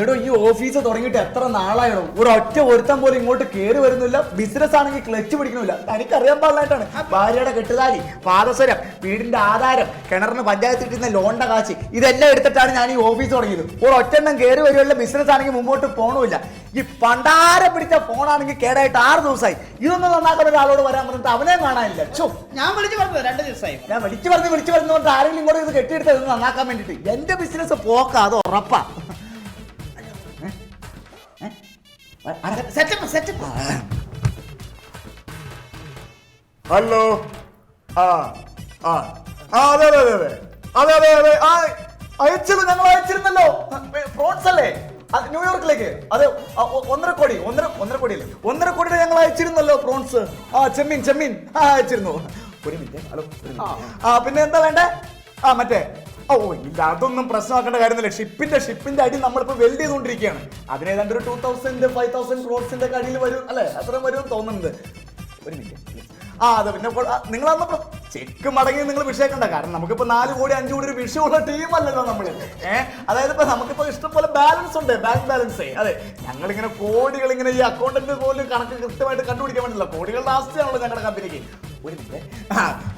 എടോ ഈ ഓഫീസ് തുടങ്ങിയിട്ട് എത്ര നാളായിടോ, ഒരു ഒറ്റ ഒരുത്തം പോലും ഇങ്ങോട്ട് കയറി വരുന്നില്ല. ബിസിനസ് ആണെങ്കിൽ ക്ലച്ച് പിടിക്കുന്നില്ല. എനിക്കറിയാൻ പാടില്ലായിട്ടാണ്. ഭാര്യയുടെ കെട്ടുതാലി, പാദസരം, വീടിന്റെ ആധാരം, കിണറിന് പഞ്ചായത്ത് കിട്ടുന്ന ലോണിന്റെ കാശ്, ഇതെല്ലാം എടുത്തിട്ടാണ് ഞാൻ ഈ ഓഫീസ് തുടങ്ങിയത്. ഒരു ഒറ്റെണ്ണം കയറി വരുവല്ല. ബിസിനസ് ആണെങ്കിൽ മുമ്പോട്ട് പോകണമില്ല. ഈ പണ്ടാരം പിടിച്ച ഫോണാണെങ്കിൽ കേടായിട്ട് 6 ദിവസമായി. ഇതൊന്നും നന്നാക്കുന്ന ഒരാളോട് വരാൻ പറഞ്ഞിട്ട് അവനെ കാണാനില്ല. ഞാൻ വിളിച്ചു പറഞ്ഞു 2 ദിവസമായി. ഞാൻ വിളിച്ചു പറഞ്ഞിട്ട് ആരെങ്കിലും ഇങ്ങോട്ട് ഇത് കെട്ടിയെടുത്തത് നന്നാക്കാൻ വേണ്ടിട്ട്. എന്റെ ബിസിനസ് പോക്കാ, അത് ഉറപ്പാ. ഹലോ. അതെ ഞങ്ങൾ അയച്ചിരുന്നല്ലോ. ഫ്രോഡ്സ് അല്ലേ ന്യൂയോർക്കിലേക്ക്? അത് 1.5 കോടിയുടെ ഞങ്ങൾ അയച്ചിരുന്നല്ലോ പ്രോൺസ്. ചെമ്മീൻ അയച്ചിരുന്നു. ഒരു മിനിറ്റ്. ഹലോ. പിന്നെ എന്താ വേണ്ടേ? മറ്റേ ഇല്ല, അതൊന്നും പ്രശ്നമാക്കേണ്ട കാര്യമില്ല. ഷിപ്പിന്റെ അടി നമ്മളിപ്പോ വെൽഡ് ചെയ്തുകൊണ്ടിരിക്കുകയാണ്. അതിനേതാണ്ട് ഒരു 2000 5000 ക്രോഡ്സിന്റെ അടിയിൽ വരും അല്ലെ? അത്രയും വരും തോന്നുന്നുണ്ട്. ഒരു മിനിറ്റ്. അതെ. പിന്നെ നിങ്ങളന്ന് ചെക്ക് മടങ്ങി നിങ്ങൾ വിഷയക്കണ്ട. കാരണം നമുക്കിപ്പോ 4 കോടി 5 കോടി ഒരു വിഷയമുള്ള ടീമല്ലല്ലോ നമ്മള്. അതായത് ഇപ്പൊ നമുക്കിപ്പോ ഇഷ്ടംപോലെ ബാലൻസ് ഉണ്ട്, ബാങ്ക് ബാലൻസ്. അതെ, ഞങ്ങളിങ്ങനെ കോടികൾ ഇങ്ങനെ ഈ അക്കൗണ്ടന്റ് പോലും കണക്ക് കൃത്യമായിട്ട് കണ്ടുപിടിക്കാൻ പറ്റില്ല. കോടികളുടെ ആസ്തിയാണല്ലോ ഞങ്ങളുടെ കമ്പനിക്ക്. ഒരു മിനിറ്റ്.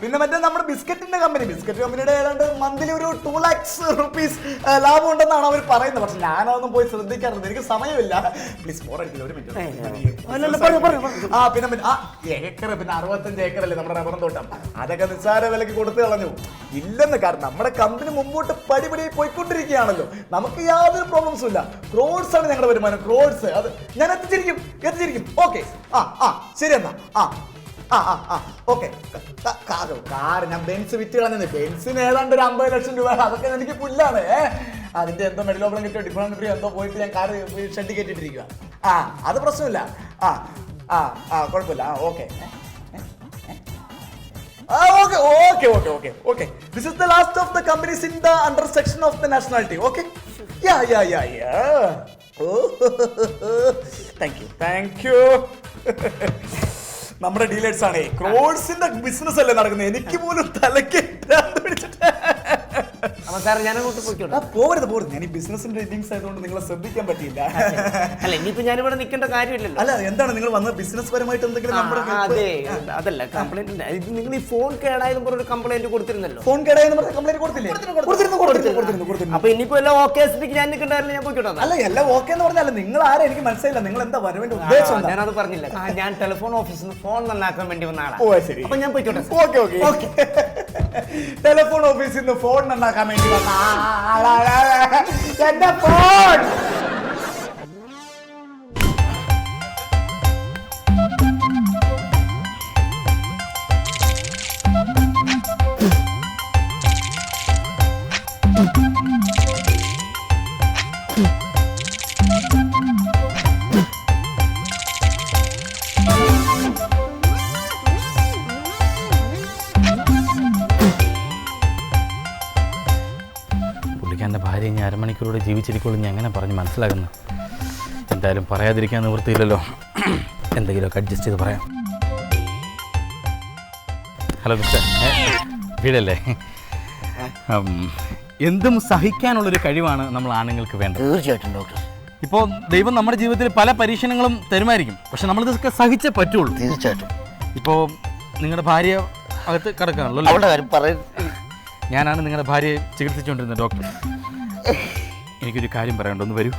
പിന്നെ മറ്റേ നമ്മുടെ ബിസ്ക്കറ്റ് കമ്പനിയുടെ ഏതാണ്ട് മന്ത്ലി ഒരു 2 lakhs rupees ലാഭം ഉണ്ടെന്നാണ് അവർ പറയുന്നത്. പക്ഷെ ഞാനതൊന്നും പോയി ശ്രദ്ധിക്കാറുണ്ട്, എനിക്ക് സമയമില്ല. പ്ലീസ് പോരടിക്കില്ല. ഒരു മിനിറ്റ്. പിന്നെ ഏക്കർ, പിന്നെ 65 ഏക്കറല്ലേ നമ്മുടെ റബ്ബറും തോട്ടം. അതൊക്കെ നിസ്സാര വിലക്ക് കൊടുത്തു കളഞ്ഞു. ഇല്ലെന്ന്. കാരണം നമ്മുടെ കമ്പനി മുമ്പോട്ട് പടിപടിയായി പോയിക്കൊണ്ടിരിക്കുകയാണല്ലോ. നമുക്ക് യാതൊരു പ്രോബ്ലംസും ഇല്ല. ക്രോഡ്സ് ആണ് ഞങ്ങളുടെ വരുമാനം. ക്രോഡ്സ്. അത് ഞാൻ എത്തിച്ചിരിക്കും. ഓക്കെ. ശരി എന്നാ. ഓക്കെ. കാർ ഞാൻ ബെൻസ് വിറ്റ് കളഞ്ഞത്. ബെൻസിന് ഏതാണ്ട് ഒരു 50 ലക്ഷം രൂപ. അതൊക്കെ എനിക്ക് പുല്ലാണ്. അതിന്റെ എന്തോ മെഡലോബിളം കിട്ടിയോ ഡിഫറൻറ്റ് എന്തോ പോയിട്ട് ഞാൻ കാർ ഷെഡ് കെട്ടിട്ടിരിക്കുക. അത് പ്രശ്നമില്ല. കുഴപ്പമില്ല. Okay. Okay. This is the last of the companies in the under section of the nationality. Okay? Yeah. Oh, thank you. നമ്മുടെ ഡീലേഴ്സ് ആണ്. ക്രോഡ്സിന്റെ ബിസിനസ് അല്ലേ നടക്കുന്നത്. എനിക്ക് പോലും തലക്ക് പോകരുത്. ഞാൻ ഈ ബിസിനസിന്റെ ഡീലിംഗ്സ് ആയതുകൊണ്ട് നിങ്ങളെ ശ്രദ്ധിക്കാൻ പറ്റിയില്ല. അല്ല, ഇനിയിപ്പോ ഞാനിവിടെ നിൽക്കേണ്ട കാര്യമില്ലല്ലോ. അല്ല, എന്താണ് നിങ്ങൾ വന്നത്? ബിസിനസ് പരമായിട്ട് എന്തെങ്കിലും? അതല്ല, കംപ്ലൈന്റ്. നിങ്ങൾ ഈ ഫോൺ കേടായെന്ന് പറഞ്ഞ കംപ്ലൈന്റ് കൊടുത്തിരുന്നല്ലോ. ഫോൺ കേടായെന്ന് പറഞ്ഞ കംപ്ലൈന്റ് കൊടുത്തില്ലേ? കൊടുത്തിരുന്നു. അപ്പൊ ഇനിയിപ്പോ എല്ലാം ഓക്കെ സ്ഥിതിക്ക് ഞാൻ നിൽക്കണ്ടായിരുന്നു. ഞാൻ പോയിക്കോട്ടെ. അല്ല, എല്ലാം ഓക്കെ എന്ന് പറഞ്ഞാൽ നിങ്ങൾ ആരാ എനിക്ക് മനസ്സിലായില്ല. നിങ്ങൾ എന്താ വരവേണ്ട ഉദ്ദേശം? ഞാനത് പറഞ്ഞില്ല. ഞാൻ ടെലിഫോൺ ഓഫീസിൽ നിന്ന് ഫോൺ നന്നാക്കാൻ വേണ്ടി വന്ന ആളാണ്. അപ്പൊ ഞാൻ പോയിക്കോട്ടെ. ഓക്കെ. ടെലിഫോൺ ഓഫീസിൽ നിന്ന് ഫോൺ നന്നാക്കാൻ വേണ്ടി വന്ന എന്റെ ഫോൺ. എൻ്റെ ഭാര്യ ഇനി അരമണിക്കൂറോടെ ജീവിച്ചിരിക്കുള്ളൂ. ഞാൻ എങ്ങനെ പറഞ്ഞ് മനസ്സിലാക്കുന്നു? എന്തായാലും പറയാതിരിക്കാൻ നിവൃത്തിയില്ലല്ലോ. എന്തെങ്കിലുമൊക്കെ അഡ്ജസ്റ്റ് ചെയ്ത് പറയാം. ഹലോ മിസ്റ്റർ, വീടല്ലേ? എന്തും സഹിക്കാനുള്ളൊരു കഴിവാണ് നമ്മൾ ആണുങ്ങൾക്ക് വേണ്ടത്. തീർച്ചയായിട്ടും ഡോക്ടർ. ഇപ്പോൾ ദൈവം നമ്മുടെ ജീവിതത്തിൽ പല പരീക്ഷണങ്ങളും തരുമായിരിക്കും. പക്ഷെ നമ്മളിതൊക്കെ സഹിച്ചേ പറ്റുള്ളൂ. തീർച്ചയായിട്ടും. ഇപ്പോൾ നിങ്ങളുടെ ഭാര്യ അകത്ത് കിടക്കാണല്ലോ. ഞാനാണ് നിങ്ങളുടെ ഭാര്യയെ ചികിത്സിച്ചുകൊണ്ടിരുന്നത് ഡോക്ടർ. എനിക്കൊരു കാര്യം പറയണ്ട. ഒന്ന് വരൂ.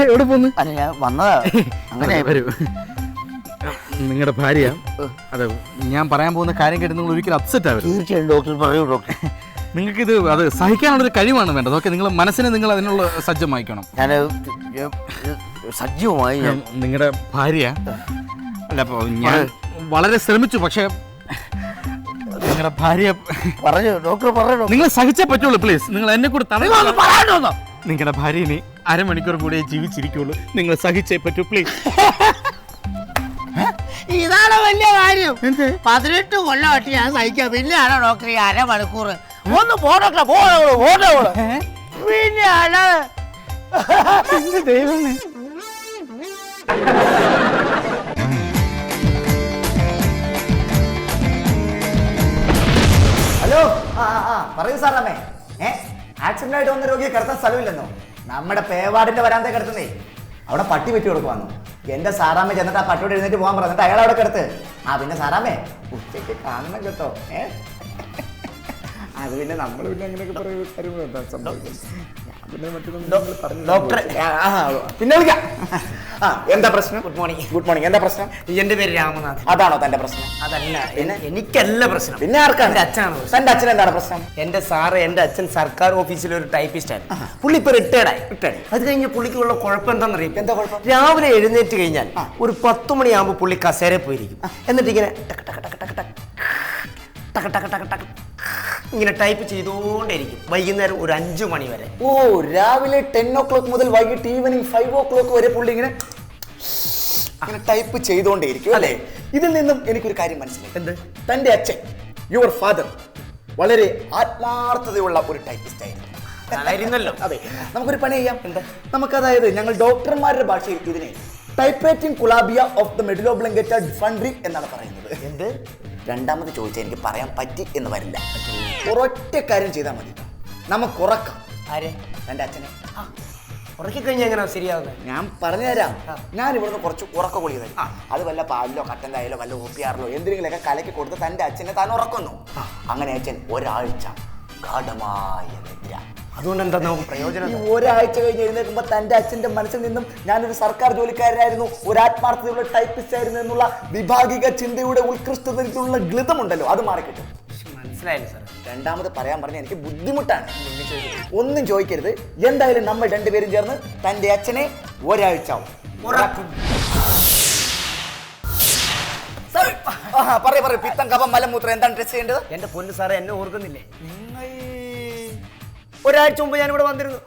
എവിടെ പോന്ന്? വരൂ. നിങ്ങളുടെ ഭാര്യ, അതെ, ഞാൻ പറയാൻ പോകുന്ന കാര്യം കേട്ട് നിങ്ങൾ ഒരിക്കലും അപ്സെറ്റ് ആവരുത്. തീർച്ചയായും ഡോക്ടർ. പറയൂ ഡോക്ടർ. നിങ്ങൾക്കിത് അത് സഹിക്കാനുള്ളൊരു കഴിവാണ് വേണ്ടത്. ഓക്കെ, നിങ്ങൾ മനസ്സിനെ നിങ്ങൾ അതിനുള്ള സജ്ജമായിക്കണം. ഞാൻ സജ്ജമായി. നിങ്ങളുടെ ഭാര്യ അല്ല, അപ്പോൾ ഞാൻ വളരെ ശ്രമിച്ചു. പക്ഷേ നിങ്ങളുടെ ഭാര്യ പറഞ്ഞു ഡോക്ടർ. പറഞ്ഞു. നിങ്ങൾ സഹിച്ചേ പറ്റുള്ളൂ. പ്ലീസ്, നിങ്ങൾ എന്നെ കൂടെ നിങ്ങളുടെ ഭാര്യ ഇനി അരമണിക്കൂർ കൂടെ ജീവിച്ചിരിക്കുള്ളൂ. നിങ്ങൾ സഹിച്ചേ പറ്റൂ. പ്ലീസ്. ഇതാണ് വലിയ കാര്യം. 18 കൊല്ലമായിട്ട് ഞാൻ സഹിക്കാം. പിന്നെയാണോ ഡോക്ടർ ഈ അരമണിക്കൂർ? ഒന്ന് പോടോക്കളെ പോടോളൂ. പിന്നെയാണ് ദൈവമേ. ഹലോ. പറയൂ സാറാമേ. ആക്സിഡന്റ് ആയിട്ട് വന്ന രോഗിയെ കിടത്താൻ സ്ഥലമില്ലെന്നോ? നമ്മുടെ പേവാടിന്റെ വരാന്ത കിടത്തുന്നേ അവിടെ പട്ടി വെട്ടി കൊടുക്കുവാന്നു. എന്റെ സാറാമ്മ ചെന്നിട്ട് ആ പട്ടിയോട് എഴുന്നേറ്റ് പോകാൻ പറഞ്ഞു. എന്നിട്ട് അയാൾ അവിടെ കിടത്ത്. പിന്നെ സാറാമ്മേ ഉച്ചയ്ക്ക് കാണണം കേട്ടോ. അത് പിന്നെ നമ്മൾ പിന്നെ അങ്ങനെയൊക്കെ പറയുമ്പോൾ സംഭവിക്കും. ഡോക്ടറെ പിന്നെ വിളിക്കാം. എന്താ പ്രശ്നം? Good morning. Good morning. എന്താ പ്രശ്നം? എന്റെ പേര് രാമനാഥൻ. അതാണോ തന്റെ പ്രശ്നം? അതല്ല, എനിക്കല്ല പ്രശ്നം. പിന്നെ ആർക്കാണ്? എന്റെ അച്ഛനാണ് പ്രശ്നം. തന്റെ അച്ഛൻ എന്താണ് പ്രശ്നം? എന്റെ സാറ്, എന്റെ അച്ഛൻ സർക്കാർ ഓഫീസിലെ ഒരു ടൈപ്പിസ്റ്റ് ആയിരുന്നു. പുള്ളി ഇപ്പൊ റിട്ടയർഡായി. അത് കഴിഞ്ഞ് പുള്ളിക്കുള്ള കുഴപ്പം എന്താണെന്നറിയാം? എന്താ കുഴപ്പം? രാവിലെ എഴുന്നേറ്റ് കഴിഞ്ഞാൽ ഒരു 10 മണിയാകുമ്പോൾ പുള്ളി കസേരയിൽ പോയിരിക്കും. എന്നിട്ട് ഇങ്ങനെ ടക്ക് ടക്ക് ടക്ക് ടക്ക് ടക്ക് ടക്ക് ടക്ക് ടക്ക് ടക്ക് ഇങ്ങനെ ടൈപ്പ് ചെയ്തുകൊണ്ടേയിരിക്കും വൈകുന്നേരം ഒരു 5 മണി വരെ. രാവിലെ 10 o'clock മുതൽ വൈകിട്ട് ഈവനിങ് 5 o'clock വരെ പുള്ളി ഇങ്ങനെ ടൈപ്പ് ചെയ്തുകൊണ്ടേയിരിക്കും അല്ലേ? ഇതിൽ നിന്നും എനിക്കൊരു കാര്യം മനസ്സിലായി. എന്ത്? തന്റെ അച്ഛൻ, യുവർ ഫാദർ, വളരെ ആത്മാർത്ഥതയുള്ള ഒരു ടൈപ്പിസ്റ്റ് ആയിരുന്നു. അതെ, നമുക്കൊരു പണി ചെയ്യാം. എന്താ? നമുക്ക് അതായത് ഞങ്ങൾ ഡോക്ടർമാരുടെ ഭാഷയിൽ ഇതിനെ ടൈപ്പേറ്റിംഗ് കുലാബിയ ഓഫ് ദ മെഡുലോ ഒബ്ലോംഗേറ്റ ഫണ്ടറി എന്നാണ് പറയുന്നത്. എന്ത്? രണ്ടാമത് ചോദിച്ചാൽ എനിക്ക് പറയാൻ പറ്റി എന്ന് വരില്ല. ഒരൊറ്റ കാര്യം ചെയ്താൽ മതി, നമുക്ക് ഉറക്കാം. ആരെ? എൻ്റെ അച്ഛനെ ഉറക്കി കഴിഞ്ഞാൽ എങ്ങനെ ശരിയാവുന്നത്? ഞാൻ പറഞ്ഞുതരാം. ഞാൻ ഇവിടുന്ന് കുറച്ച് ഉറക്ക ഗുളിക തരും. അത് വല്ല പാലിലോ കട്ടൻ ചായയിലോ വല്ല OPR-ലോ എന്തെങ്കിലുമൊക്കെ കലക്കി കൊടുത്ത് തൻ്റെ അച്ഛനെ താൻ ഉറക്കുന്നു. അങ്ങനെ അച്ഛൻ ഒരാഴ്ച ഗാഢമായ നിദ്ര. അതുകൊണ്ട് എന്താ നമുക്ക് പ്രയോജനം? ഈ ഒരാഴ്ച കഴിഞ്ഞ് എഴുന്നേൽക്കുമ്പോൾ തന്റെ അച്ഛന്റെ മനസ്സിൽ നിന്നും ഞാനൊരു സർക്കാർ ജോലിക്കാരനായിരുന്നു, ഒരു ആത്മാർത്ഥതയുള്ള ടൈപ്പിസ്റ്റ് ആയിരുന്നു എന്നുള്ള വിഭാഗിക ചിന്തയുടെ ഉത്കൃഷ്ടതയിലുള്ള ഗ്ലിതമുണ്ടല്ലോ, അത് മാറിക്കിട്ടും. മനസ്സിലായില്ല സാർ. രണ്ടാമത് പറയാൻ പറഞ്ഞ എനിക്ക് ബുദ്ധിമുട്ടാണ്. ഒന്നും ചോദിക്കരുത്. എന്തായാലും നമ്മൾ രണ്ടുപേരും ചേർന്ന് തന്റെ അച്ഛനെ ഒരാഴ്ച പറയൂ. പിത്തം, കഫം, മലമൂത്രം എന്താണ് ടെസ്റ്റ് ചെയ്യേണ്ടത്? എന്റെ പൊന്നു സാറേ, എന്നെ ഓർക്കുന്നില്ലേ? ഒരാഴ്ച മുമ്പ് ഞാൻ ഇവിടെ വന്നിരുന്നു.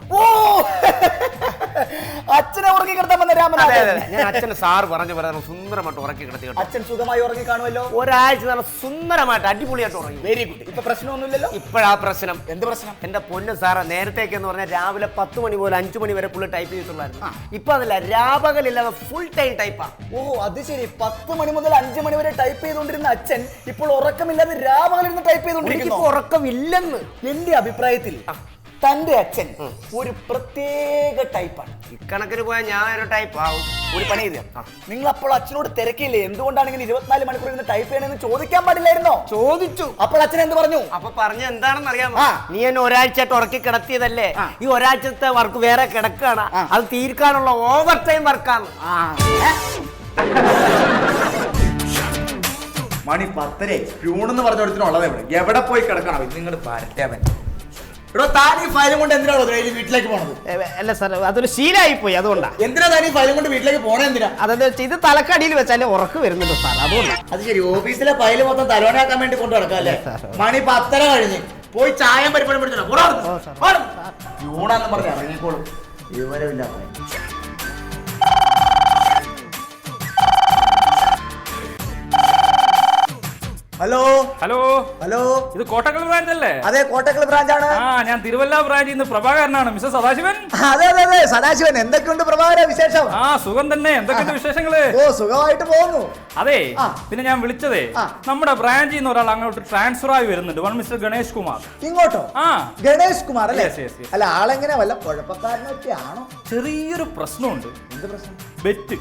അച്ഛനെ ഉറക്കി കിടത്താൻ വന്ന രാമനാഥൻ. ഞാൻ അച്ഛന് സാറ് പറഞ്ഞു സുന്ദരമായിട്ട് ഉറക്കി കിടത്തി. അച്ഛൻ സുഖമായി ഉറങ്ങി കാണുമല്ലോ. ഒരാഴ്ച നല്ല സുന്ദരമായിട്ട് അടിപൊളിയായിട്ട് ഉറങ്ങി. Very good. ഇപ്പൊ പ്രശ്നമൊന്നുമില്ലല്ലോ. ഇപ്പോഴാ പ്രശ്നം. എന്ത് പ്രശ്നം? എന്റെ പൊന്ന് സാറേ, നേരത്തേക്ക് എന്ന് പറഞ്ഞാൽ രാവിലെ 10 മണി മുതൽ 5 മണി വരെ പുള്ളി ടൈപ്പ് ചെയ്തിട്ടുള്ളായിരുന്നു. ഇപ്പൊ അതല്ല, രാപകലില്ലാതെ ഫുൾ ടൈം ടൈപ്പാ. അത് ശരി. 10 മണി മുതൽ 5 മണി വരെ ടൈപ്പ് ചെയ്തുകൊണ്ടിരുന്ന അച്ഛൻ ഇപ്പോൾ ഉറക്കമില്ലാതെ രാപകലിരുന്ന് ടൈപ്പ് ചെയ്തുകൊണ്ടിരിക്കുന്നു. ഉറക്കമില്ലെന്ന് എന്റെ അഭിപ്രായത്തിൽ തന്റെ അച്ഛൻ ഒരു പ്രത്യേക ടൈപ്പാണ്. ഇക്കണക്കിന് പോയാൽ ഞാൻ ഒരു ടൈപ്പ് ആവും. ഒരു പണി ചെയ്ത നിങ്ങൾ അപ്പോൾ അച്ഛനോട് തിരക്കില്ലേ എന്തുകൊണ്ടാണെങ്കിൽ 24 മണിക്കൂർ ഇരുന്ന് ടൈപ്പ് ചെയ്യണമെന്ന് ചോദിക്കാൻ പാടില്ലായിരുന്നോ? ചോദിച്ചു. അപ്പോൾ അച്ഛൻ എന്ത് പറഞ്ഞു? അപ്പൊ പറഞ്ഞ എന്താണെന്ന് അറിയാമോ? നീ എന്നെ ഒരാഴ്ചയായിട്ട് ഉറക്കി കിടത്തിയതല്ലേ, ഈ ഒരാഴ്ചത്തെ വർക്ക് വേറെ കിടക്കാണ്, അത് തീർക്കാനുള്ള ഓവർ ടൈം വർക്കാണ്. മണി 10 പ്യൂണെന്ന് പറഞ്ഞ കൊടുത്തിട്ടുള്ളത് എവിടെ പോയി കിടക്കണം? നിങ്ങൾ പാരട്ടവൻ. താൻ ഈ ഫയലും കൊണ്ട് എന്തിനാണോ വീട്ടിലേക്ക് പോണത്? അല്ല സാർ, അതൊരു ശീലമായി പോയി, അതുകൊണ്ടാ. എന്തിനാ താൻ ഈ ഫയലും കൊണ്ട് വീട്ടിലേക്ക് പോണേ? എന്തിനാ? അതെന്താ വെച്ചാൽ ഇത് തലക്കടിയിൽ വെച്ചാലേ ഉറക്ക് വരുന്നുണ്ട് സാർ, അതുകൊണ്ടാ. അത് ശരി. ഓഫീസിലെ ഫയല് മൊത്തം തലോനാക്കാൻ വേണ്ടി കൊണ്ടു നടക്കാം അല്ലേ? മണി 10 കഴിഞ്ഞ് പോയി ചായം പരിപാടി പിടിച്ചോ. യൂണാന്ന് പറഞ്ഞ ഇറങ്ങിക്കോളും. വിവരമില്ല. ഹലോ ഹലോ ഹലോ, ഇത് കോട്ടക്കൽ ബ്രാഞ്ച് അല്ലേ? അതെ, കോട്ടക്കൽ ബ്രാഞ്ചാണ്. ഞാൻ തിരുവല്ല ബ്രാഞ്ചിൽ നിന്ന് പ്രഭാകരനാണ്. മിസ്റ്റർ സദാശിവൻ? അതെ അതെ അതെ, സദാശിവൻ. എന്തൊക്കെയുണ്ട് പ്രഭാകര വിശേഷം? സുഖം തന്നെ. എന്തൊക്കെയുണ്ട് വിശേഷങ്ങള്? സുഖമായിട്ട് പോകുന്നു. അതെ, പിന്നെ ഞാൻ വിളിച്ചതേ, നമ്മുടെ ബ്രാഞ്ചിൽ നിന്ന് ഒരാൾ അങ്ങോട്ട് ട്രാൻസ്ഫർ ആയി വരുന്നുണ്ട്. One mister Ganesh Kumar. ഇങ്ങോട്ടോ? ഗണേഷ് കുമാർ അല്ലേ? അല്ല, ആളെങ്ങനെ വല്ല കുഴപ്പക്കാരനൊക്കെയാണോ? ചെറിയൊരു പ്രശ്നമുണ്ട്. എന്ത് പ്രശ്നം? ബെറ്റ്.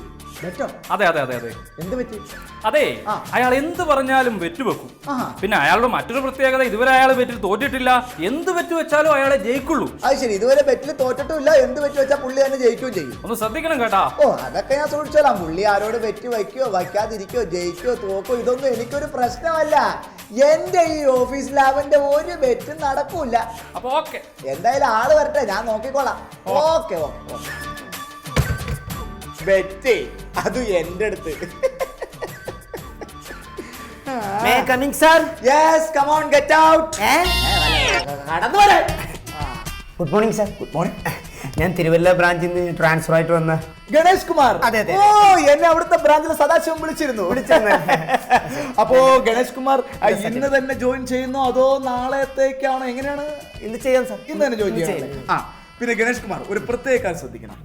അതെ അതെ അതെ അതെ. എന്ത് പറ്റി? അതെ, അയാൾ എന്ത് പറഞ്ഞാലും വെറ്റ് വെക്കും. പിന്നെ അയാളുടെ മറ്റൊരു പ്രത്യേകത, ഇതുവരെ അയാൾ വെറ്റിൽ തോറ്റിട്ടില്ല. എന്ത് വെറ്റ് വെച്ചാലും അയാളെ ജയിക്കുള്ളൂ. അത് ശരി. ഇതുവരെ വെറ്റിൽ തോറ്റിട്ടില്ല. എന്ത് വെറ്റ് വെച്ചാൽ പുള്ളി തന്നെ ജയിക്കുകയും ചെയ്യും. ഒന്ന് ശ്രദ്ധിക്കണം കേട്ടാ. അതൊക്കെ ഞാൻ സൂക്ഷിച്ചോളാം. പുള്ളി ആരോട് വെറ്റ് വയ്ക്കോ വയ്ക്കാതിരിക്കോ ജയിക്കോ തോക്കോ ഇതൊന്നും എനിക്കൊരു പ്രശ്നമല്ല. എന്റെ ഈ ഓഫീസിൽ അവന്റെ ഒരു വെറ്റും നടക്കൂല. അപ്പൊ ഓക്കെ, എന്തായാലും ആള് വരട്ടെ, ഞാൻ നോക്കിക്കോളാം. Okay okay. ബെറ്റ് അത് എന്റെ അടുത്ത്. Good morning sir. Good morning. ഞാൻ തിരുവല്ല ബ്രാഞ്ചിൽ നിന്ന് ട്രാൻസ്ഫർ ആയിട്ട് വന്ന ഗണേഷ് കുമാർ. അതെ അതെ. എന്നെ അവിടുത്തെ ബ്രാഞ്ചിലെ സദാശിവം വിളിച്ചിരുന്നു. അപ്പോ ഗണേഷ് കുമാർ ഇന്ന് തന്നെ ജോയിൻ ചെയ്യുന്നോ അതോ നാളത്തേക്കാണോ? എങ്ങനെയാണ്? ഇന്ന് ചെയ്യാം സാർ. ഇന്ന് തന്നെ ജോയിൻ ചെയ്യാം. പിന്നെ ഗണേഷ് കുമാർ ഒരു പ്രത്യേക കാര്യം ശ്രദ്ധിക്കണം.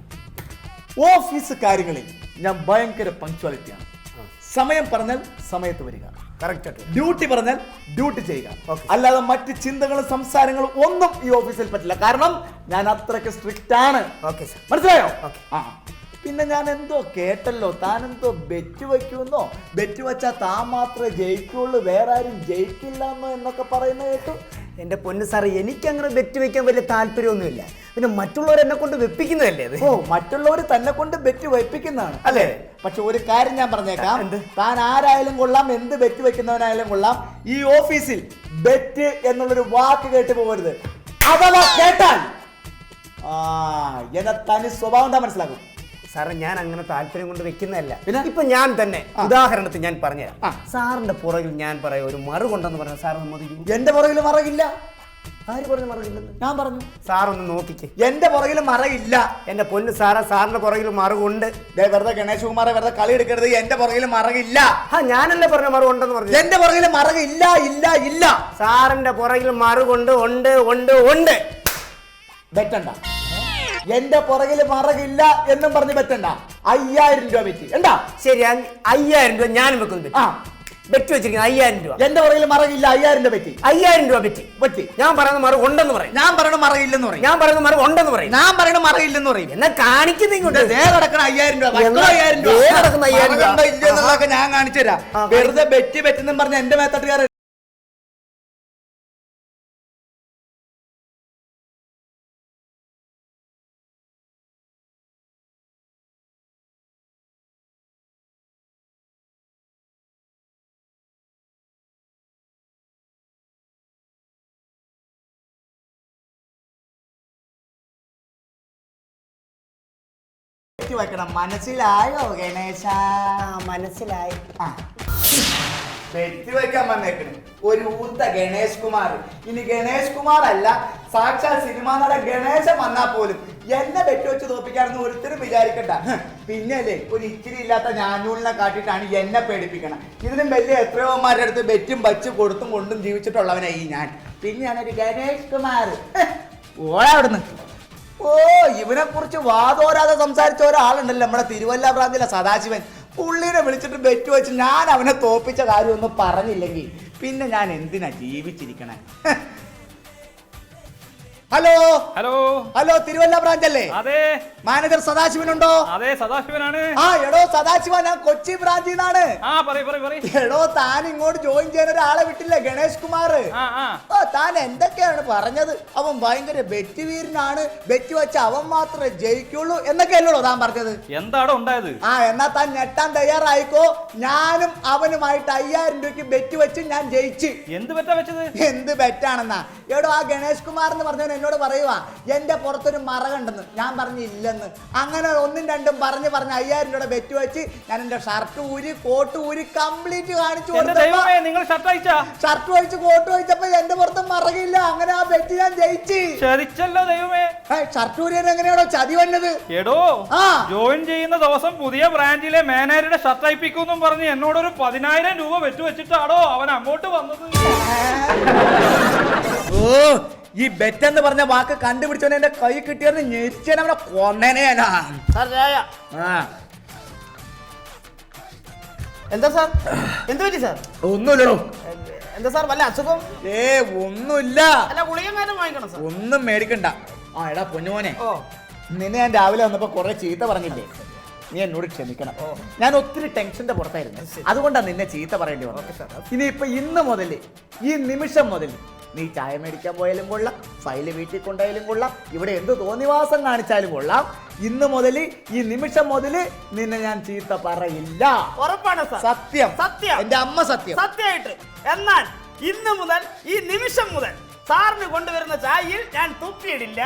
ഓഫീസ് കാര്യങ്ങളിൽ ഞാൻ ഭയങ്കര പങ്ക്ച്വാലിറ്റിയാണ്. സമയം പറഞ്ഞാൽ സമയത്ത് വരിക, കറക്റ്റ്. ഡ്യൂട്ടി പറഞ്ഞാൽ ഡ്യൂട്ടി ചെയ്യുക. അല്ലാതെ മറ്റ് ചിന്തകളും സംസാരങ്ങളും ഒന്നും ഈ ഓഫീസിൽ പറ്റില്ല. കാരണം ഞാൻ അത്രയ്ക്ക് സ്ട്രിക്റ്റ് ആണ്. Okay sir. മനസ്സിലായോ? ആ പിന്നെ ഞാൻ എന്തോ കേട്ടല്ലോ, താൻ എന്തോ ബെറ്റ് വയ്ക്കുമെന്നോ, ബെറ്റ് വെച്ചാൽ താൻ മാത്രമേ ജയിക്കുള്ളൂ, വേറെ ആരും ജയിക്കില്ല എന്നൊക്കെ പറയുന്ന കേട്ടു. എൻ്റെ പൊന്ന് സാറ്, എനിക്കങ്ങനെ ബെറ്റ് വെക്കാൻ വലിയ താല്പര്യമൊന്നുമില്ല. പിന്നെ മറ്റുള്ളവർ എന്നെ കൊണ്ട് വെപ്പിക്കുന്നതല്ലേ അത്. ഓ, മറ്റുള്ളവർ തന്നെ കൊണ്ട് ബെറ്റ് വയ്പ്പിക്കുന്നതാണ് അല്ലേ? പക്ഷെ ഒരു കാര്യം ഞാൻ പറഞ്ഞേക്കാം, താൻ ആരായാലും കൊള്ളാം, എന്ത് ബെറ്റ് വെക്കുന്നവനായാലും കൊള്ളാം, ഈ ഓഫീസിൽ ബെറ്റ് എന്നുള്ളൊരു വാക്ക് കേട്ട് പോകരുത്. അഥവാ കേട്ടാൽ എന്നെ തനി സ്വഭാവം എന്താ മനസ്സിലാക്കും. സാറേ, ഞാൻ അങ്ങനെ താല്പര്യം കൊണ്ട് വെക്കുന്നതല്ല. പിന്നെ ഇപ്പൊ ഞാൻ തന്നെ ഉദാഹരണത്തിന് ഞാൻ പറഞ്ഞുതരാം. സാറിന്റെ പുറകിൽ ഞാൻ പറയാം ഒരു മറുകൊണ്ടെന്ന് പറഞ്ഞ സാർ സമ്മതിക്കും? എന്റെ പുറകിൽ മറകില്ല. ആര് പറഞ്ഞു മറുകില്ലെന്ന്? ഞാൻ പറഞ്ഞു. സാറൊന്ന് നോക്കിക്കേ, എന്റെ പുറകിൽ മറകില്ല. എന്റെ പൊന്ന് സാറാ, സാറിന്റെ പുറകിൽ മറുകൊണ്ട്. വെറുതെ ഗണേഷ് കുമാറെ വെറുതെ കളി എടുക്കരുത്. എന്റെ പുറകിൽ മറകില്ല. ഞാനല്ലേ പറഞ്ഞ മറുകൊണ്ടെന്ന് പറഞ്ഞു? എന്റെ പുറകിൽ മറകില്ല, ഇല്ല ഇല്ല. സാറിന്റെ പുറകിൽ മറുകൊണ്ട് ഉണ്ട് ഉണ്ട് ഉണ്ട്. ബെറ്റണ്ട. എന്റെ പുറകിൽ മറകില്ല എന്നും പറഞ്ഞ് ബെറ്റണ്ട. 5000 രൂപ ബെറ്റ് എന്താ? ശരി, 5000 രൂപ ഞാൻ വെക്കുന്നു. ബെറ്റ് വെച്ചിരിക്കുന്നത് 5000 രൂപ. എന്റെ പുറകിൽ മറകില്ല, 5000 രൂപ ബെറ്റ്. 5000 രൂപ ബെറ്റ്. ബെറ്റ്. ഞാൻ പറയുന്ന മറു ഉണ്ടെന്ന് പറയും. ഞാൻ പറയണ മറകില്ലെന്ന് പറയും. ഞാൻ പറയുന്ന മറു ഉണ്ടെന്ന് പറയും. ഞാൻ പറയണ മറകില്ലെന്ന് പറയും. എന്നാ കാണിക്കുന്ന ഇങ്ങോട്ട്. കിടക്കണ 5000 രൂപ, 5000 രൂപ ഇല്ലെന്നുള്ളതൊക്കെ ഞാൻ കാണിച്ചു തരാം. വെറുതെ ബെറ്റ് ബെറ്റെന്നും പറഞ്ഞ എന്റെ മേത്തട്ടുകാരൻ. വെക്കണം. മനസ്സിലായോ ഗണേശ? മനസ്സിലായി. ബെറ്റ് വെക്കാൻ വന്നേക്കണ് ഒരു ഊത്ത ഗണേഷ് കുമാർ. ഇനി ഗണേഷ് കുമാർ അല്ല, സാക്ഷാൽ സിനിമാ നടൻ ഗണേശൻ വന്നാൽ പോലും എന്നെ ബെറ്റ് വെച്ച് തോപ്പിക്കാണെന്ന് ഒരുത്തരും വിചാരിക്കണ്ട. പിന്നെയല്ലേ ഒരു ഇച്ചിരി ഇല്ലാത്ത ഞാനൂലിനെ കാട്ടിട്ടാണ് എന്നെ പേടിപ്പിക്കണം. ഇതിനും വലിയ എത്രയോമാരുടെ അടുത്ത് ബെറ്റും വച്ച് കൊടുത്തും കൊണ്ടും ജീവിച്ചിട്ടുള്ളവനായി ഞാൻ. പിന്നെ ഞാനൊരു ഗണേഷ് കുമാർ. ഓടാ അവിടുന്ന്. ഓ, ഇവനെ കുറിച്ച് വാദോരാതെ സംസാരിച്ച ഒരാളുണ്ടല്ലോ നമ്മുടെ തിരുവല്ല ബ്രാഞ്ചിലെ സദാശിവൻ. പുള്ളിനെ വിളിച്ചിട്ട് ബെറ്റ് വെച്ച് ഞാൻ അവനെ തോപ്പിച്ച കാര്യമൊന്നും പറഞ്ഞില്ലെങ്കിൽ പിന്നെ ഞാൻ എന്തിനാ ജീവിച്ചിരിക്കണേ? Hello hello hello, Thiruvalla branch അല്ലേ? അതെ. മാനേജർ സദാശിവനുണ്ടോ? അതെ, സദാശിവനാണ്. എടോ സദാശിവ, ഞാൻ കൊച്ചി ബ്രാഞ്ചിൽ നിന്നാണ്. എടോ, താൻ ഇങ്ങോട്ട് ജോയിൻ ചെയ്യാൻ ഒരാളെ വിട്ടില്ലേ, ഗണേഷ് കുമാർ. താൻ എന്തൊക്കെയാണ് പറഞ്ഞത്? അവൻ ഭയങ്കര ബെറ്റ് വീരനാണ്, ബെറ്റ് വെച്ച് അവൻ മാത്രമേ ജയിക്കുള്ളൂ എന്നൊക്കെയല്ലോ താൻ പറഞ്ഞത്. എന്താണോ ഉണ്ടായത്? എന്നാ താൻ ഞെട്ടാൻ തയ്യാറായിക്കോ. ഞാനും അവനുമായിട്ട് 5000 രൂപയ്ക്ക് ബെറ്റ് വെച്ച് ഞാൻ ജയിച്ച്. എന്ത് ബെറ്റാ വെച്ചത്? എന്ത് ബെറ്റാണെന്നാ? എടോ, ആ ഗണേഷ് കുമാർ എന്ന് പറഞ്ഞവൻ എന്നോട് പറയുവാ എന്റെ പുറത്തൊരു മറകണ്ടെന്ന്. ഞാൻ പറഞ്ഞു ഇല്ലെന്ന്. അങ്ങനെ ഒന്നും രണ്ടും പറഞ്ഞ് 5000 രൂപ ബെറ്റ് വെച്ച് ഞാൻ എന്റെ ഷർട്ട് ഊരി കോട്ട് ഊരി കംപ്ലീറ്റ് കാണിച്ചു കൊടുത്തപ്പോ, നിങ്ങൾ ഷർട്ട് അഴിച്ച് കോട്ട് വെച്ചപ്പോ എന്റെ പുറത്ത് മറകില്ല. അങ്ങനെ ആ ബെറ്റ് ഞാൻ ജയിച്ച്. ചതിച്ചല്ലോ ദൈവമേ. ഷർട്ട് ഊരിയത് എങ്ങനെയാണോ ചതി വന്നത്? എടോ, ജോയിൻ ചെയ്യുന്ന ദിവസം പുതിയ ബ്രാഞ്ചിലെ മാനേജറുടെ ഷർട്ട് അയപ്പിക്കും പറഞ്ഞ് എന്നോടൊരു 10000 രൂപ വെച്ച് വെച്ചിട്ടാണോ അവൻ അങ്ങോട്ട് വന്നത്. ഓ, ഈ ബെറ്റ് എന്ന് പറഞ്ഞ വാക്ക് കണ്ടുപിടിച്ചവനെ എന്റെ കൈ കിട്ടിയെന്ന് ഞെരിച്ചാൻ അവനെ കൊന്നേനെയാ. എന്താ സാർ? എന്ത് പറ്റി സാർ? ഒന്നുമില്ലടോ. എന്താ സാർ, വല്ല അസുഖം? ഒന്നുമില്ല. അല്ല, ഗുളിക വാങ്ങിക്കണം സാർ. ഒന്നും മേടിക്കണ്ട. എടാ പൊന്നുമോനെ, നിന്നെ ഞാൻ രാവിലെ വന്നപ്പോ കുറെ ചീത്ത പറഞ്ഞില്ലേ? നീ എന്നോട് ക്ഷമിക്കണം. ഞാൻ ഒത്തിരി ടെൻഷന്റെ പുറത്തായിരുന്നു. അതുകൊണ്ടാണ് നിന്നെ ചീത്ത പറയേണ്ടി വന്നത്. ഇനിയിപ്പൊ ഇന്ന് മുതൽ, ഈ നിമിഷം മുതൽ നീ ചായ മേടിക്കാൻ പോയാലും കൊള്ളാം, ഫയല് വീട്ടിൽ കൊണ്ടായാലും കൊള്ളാം, ഇവിടെ എന്ത് തോന്നിവാസം കാണിച്ചാലും കൊള്ളാം, ഇന്ന് മുതൽ, ഈ നിമിഷം മുതൽ നിന്നെ ഞാൻ ചീത്ത പറയില്ല. ഉറപ്പാണ് സാർ? സത്യം. സത്യം. എന്റെ അമ്മ സത്യം. സത്യമായിട്ട്. എന്നാൽ ഇന്ന് മുതൽ, ഈ നിമിഷം മുതൽ സാറിന് കൊണ്ടുവരുന്ന ചായയിൽ ഞാൻ തുപ്പിയിടില്ല.